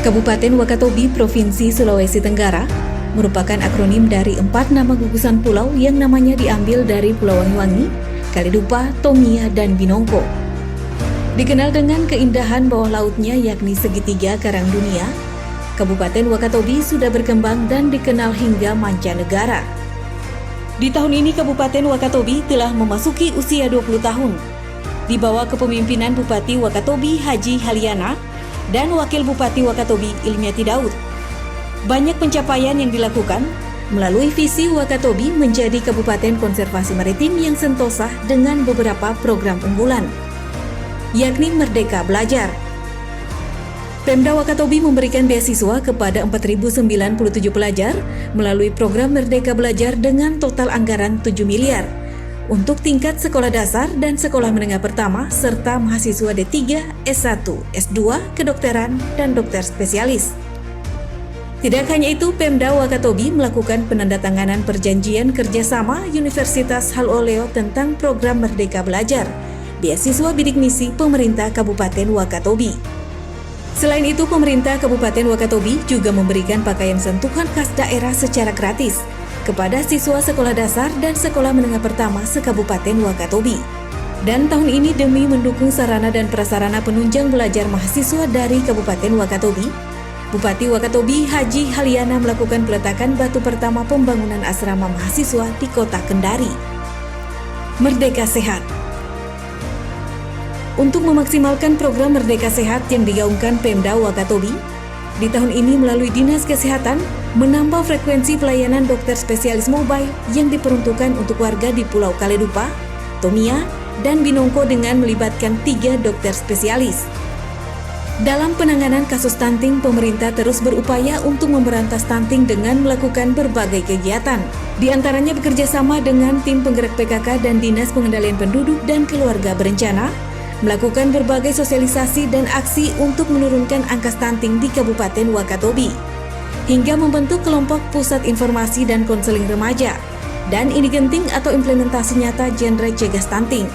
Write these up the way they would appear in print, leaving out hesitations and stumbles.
Kabupaten Wakatobi, Provinsi Sulawesi Tenggara, merupakan akronim dari 4 nama gugusan pulau yang namanya diambil dari Pulau Wangi-Wangi, Kalidupa, Tomia, dan Binongko. Dikenal dengan keindahan bawah lautnya yakni segitiga karang dunia, Kabupaten Wakatobi sudah berkembang dan dikenal hingga mancanegara. Di tahun ini Kabupaten Wakatobi telah memasuki usia 20 tahun. Di bawah kepemimpinan Bupati Wakatobi Haji Haliana dan Wakil Bupati Wakatobi Ilmiati Daud. Banyak pencapaian yang dilakukan melalui visi Wakatobi menjadi Kabupaten Konservasi Maritim yang sentosa dengan beberapa program unggulan, yakni Merdeka Belajar. Pemda Wakatobi memberikan beasiswa kepada 4.097 pelajar melalui program Merdeka Belajar dengan total anggaran 7 miliar untuk tingkat sekolah dasar dan sekolah menengah pertama serta mahasiswa D3, S1, S2, kedokteran, dan dokter spesialis. Tidak hanya itu, Pemda Wakatobi melakukan penandatanganan perjanjian kerjasama Universitas Haloleo tentang program Merdeka Belajar, beasiswa bidik misi pemerintah Kabupaten Wakatobi. Selain itu, pemerintah Kabupaten Wakatobi juga memberikan pakaian sentuhan khas daerah secara gratis kepada siswa sekolah dasar dan sekolah menengah pertama se-Kabupaten Wakatobi. Dan tahun ini demi mendukung sarana dan prasarana penunjang belajar mahasiswa dari Kabupaten Wakatobi, Bupati Wakatobi Haji Haliana melakukan peletakan batu pertama pembangunan asrama mahasiswa di Kota Kendari. Merdeka Sehat. Untuk memaksimalkan program Merdeka Sehat yang digaungkan Pemda Wakatobi, di tahun ini melalui Dinas Kesehatan menambah frekuensi pelayanan dokter spesialis mobile yang diperuntukkan untuk warga di Pulau Kalidupa, Tomia, dan Binongko dengan melibatkan 3 dokter spesialis. Dalam penanganan kasus stunting, pemerintah terus berupaya untuk memberantas stunting dengan melakukan berbagai kegiatan. Di antaranya bekerja sama dengan tim penggerak PKK dan Dinas Pengendalian Penduduk dan Keluarga Berencana, melakukan berbagai sosialisasi dan aksi untuk menurunkan angka stunting di Kabupaten Wakatobi, hingga membentuk kelompok pusat informasi dan konseling remaja, dan ini genting atau implementasi nyata genre cegah stunting.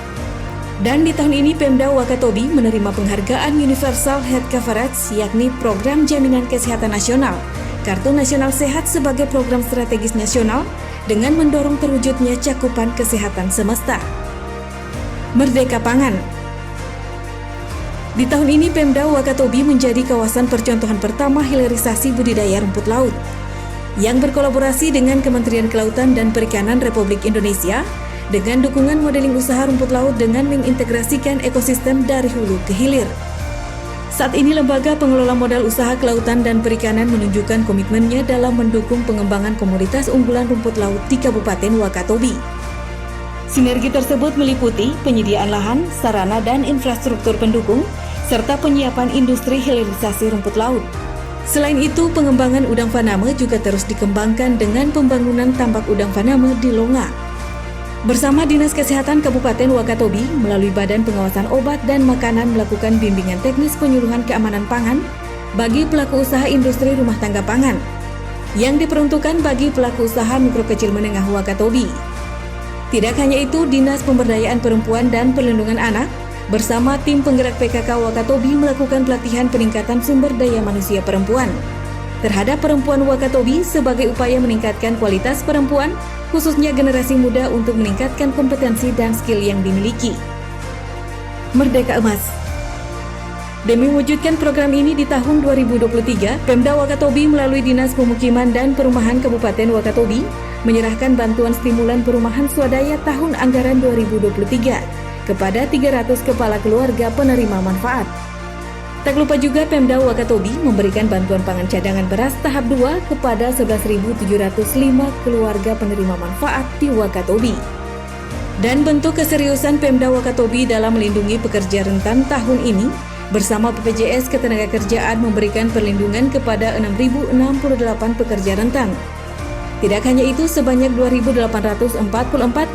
Dan di tahun ini Pemda Wakatobi menerima penghargaan Universal Health Coverage, yakni Program Jaminan Kesehatan Nasional, Kartu Nasional Sehat sebagai program strategis nasional dengan mendorong terwujudnya cakupan kesehatan semesta. Merdeka Pangan. Di tahun ini Pemda Wakatobi menjadi kawasan percontohan pertama hilirisasi budidaya rumput laut yang berkolaborasi dengan Kementerian Kelautan dan Perikanan Republik Indonesia dengan dukungan modeling usaha rumput laut dengan mengintegrasikan ekosistem dari hulu ke hilir. Saat ini Lembaga Pengelola Modal Usaha Kelautan dan Perikanan menunjukkan komitmennya dalam mendukung pengembangan komoditas unggulan rumput laut di Kabupaten Wakatobi. Sinergi tersebut meliputi penyediaan lahan, sarana dan infrastruktur pendukung, serta penyiapan industri hilirisasi rumput laut. Selain itu, pengembangan udang faname juga terus dikembangkan dengan pembangunan tambak udang faname di Longa. Bersama Dinas Kesehatan Kabupaten Wakatobi melalui Badan Pengawasan Obat dan Makanan melakukan bimbingan teknis penyuluhan keamanan pangan bagi pelaku usaha industri rumah tangga pangan yang diperuntukkan bagi pelaku usaha mikro kecil menengah Wakatobi. Tidak hanya itu, Dinas Pemberdayaan Perempuan dan Perlindungan Anak bersama tim penggerak PKK Wakatobi melakukan pelatihan peningkatan sumber daya manusia perempuan terhadap perempuan Wakatobi sebagai upaya meningkatkan kualitas perempuan, khususnya generasi muda untuk meningkatkan kompetensi dan skill yang dimiliki. Merdeka Emas. Demi mewujudkan program ini di tahun 2023, Pemda Wakatobi melalui Dinas Pemukiman dan Perumahan Kabupaten Wakatobi menyerahkan bantuan stimulan perumahan swadaya tahun anggaran 2023 kepada 300 kepala keluarga penerima manfaat. Tak lupa juga Pemda Wakatobi memberikan bantuan pangan cadangan beras tahap 2 kepada 11.705 keluarga penerima manfaat di Wakatobi. Dan bentuk keseriusan Pemda Wakatobi dalam melindungi pekerja rentan tahun ini, bersama BPJS Ketenagakerjaan memberikan perlindungan kepada 6.068 pekerja rentan. Tidak hanya itu, sebanyak 2.844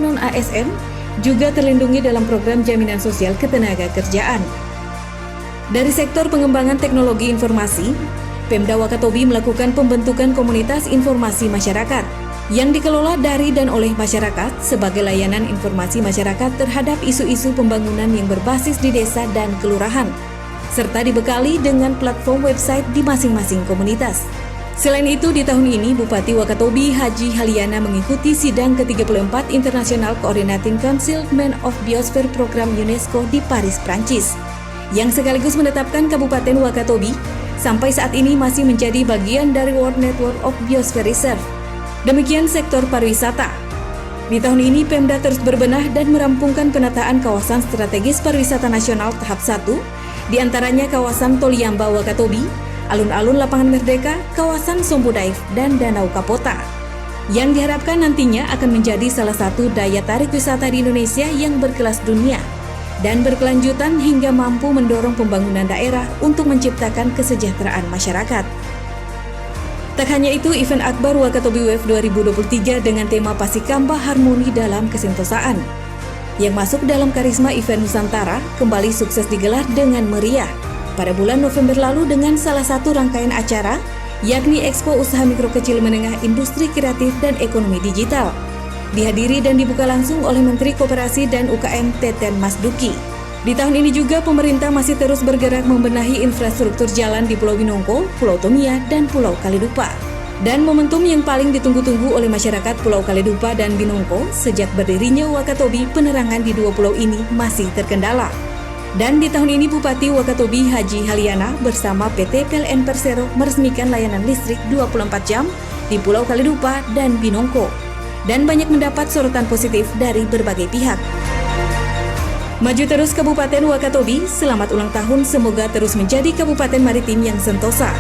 non-ASN juga terlindungi dalam program Jaminan Sosial Ketenagakerjaan. Dari sektor pengembangan teknologi informasi, Pemda Wakatobi melakukan pembentukan komunitas informasi masyarakat yang dikelola dari dan oleh masyarakat sebagai layanan informasi masyarakat terhadap isu-isu pembangunan yang berbasis di desa dan kelurahan. serta dibekali dengan platform website di masing-masing komunitas. Selain itu, di tahun ini Bupati Wakatobi Haji Haliana mengikuti sidang ke-34 International Coordinating Council Men of Biosphere Program UNESCO di Paris, Prancis, yang sekaligus menetapkan Kabupaten Wakatobi sampai saat ini masih menjadi bagian dari World Network of Biosphere Reserve. Demikian sektor pariwisata. Di tahun ini Pemda terus berbenah dan merampungkan penataan kawasan strategis pariwisata nasional tahap 1, di antaranya kawasan Toliamba Wakatobi, alun-alun Lapangan Merdeka, kawasan Sombo Dive, dan Danau Kapota, yang diharapkan nantinya akan menjadi salah satu daya tarik wisata di Indonesia yang berkelas dunia dan berkelanjutan hingga mampu mendorong pembangunan daerah untuk menciptakan kesejahteraan masyarakat. Tak hanya itu, event Akbar Wakatobi Wave 2023 dengan tema Pasikamba Harmoni dalam Kesentosaan yang masuk dalam karisma event Nusantara kembali sukses digelar dengan meriah pada bulan November lalu dengan salah satu rangkaian acara, yakni Expo Usaha Mikro Kecil Menengah Industri Kreatif dan Ekonomi Digital. Dihadiri dan dibuka langsung oleh Menteri Koperasi dan UKM Teten Mas Duki. Di tahun ini juga pemerintah masih terus bergerak membenahi infrastruktur jalan di Pulau Binongko, Pulau Tomia, dan Pulau Kalidupa. Dan momentum yang paling ditunggu-tunggu oleh masyarakat Pulau Kalidupa dan Binongko sejak berdirinya Wakatobi, penerangan di dua pulau ini masih terkendala. Dan di tahun ini Bupati Wakatobi Haji Haliana bersama PT PLN Persero meresmikan layanan listrik 24 jam di Pulau Kalidupa dan Binongko, dan banyak mendapat sorotan positif dari berbagai pihak. Maju terus Kabupaten Wakatobi, selamat ulang tahun, semoga terus menjadi Kabupaten Maritim yang sentosa.